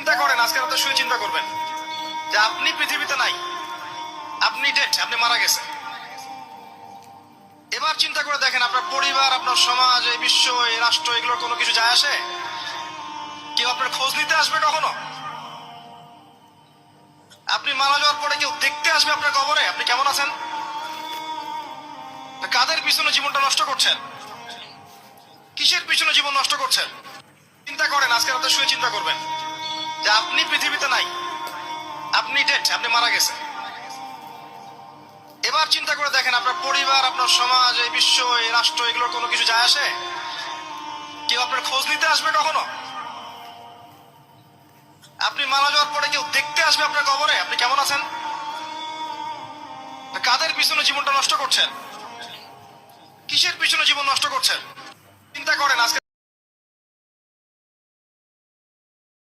চিন্তা করেন, আজকে রাতে শুয়ে চিন্তা করবেন যে আপনি পৃথিবীতে নাই, আপনি ডেড, আপনি মারা গেছেন। এবার চিন্তা করে দেখেন, আপনার পরিবার, আপনার সমাজ, এই বিশ্ব, এই রাষ্ট্র, এগুলোর কোনো কিছু যায় আসে? কেউ আপনার খোঁজ নিতে আসবে কখনো? আপনি মারা যাওয়ার পরে কেউ দেখতে আসবে আপনার কবরে আপনি কেমন আছেন? কাদের পিছনে জীবনটা নষ্ট করছেন? কিসের পিছনে জীবন নষ্ট করছেন? চিন্তা করেন, আজকে রাতে শুয়ে চিন্তা করবেন যে আপনি পৃথিবীতে নাই, আপনি ডেড, আপনি মারা গেছেন। এবার চিন্তা করে দেখেন, আপনার পরিবার, আপনার সমাজ, এই বিশ্ব, এই রাষ্ট্র, এগুলোর কোনো কিছু যায় আসে? কেউ আপনার খোঁজ নিতে আসবে কখনো? আপনি মারা যাওয়ার পরে কেউ দেখতে আসবে আপনার কবরে আপনি কেমন আছেন? কাদের পিছনে জীবনটা নষ্ট করছেন? কিসের পিছনে জীবন নষ্ট করছেন? চিন্তা করেন আজকে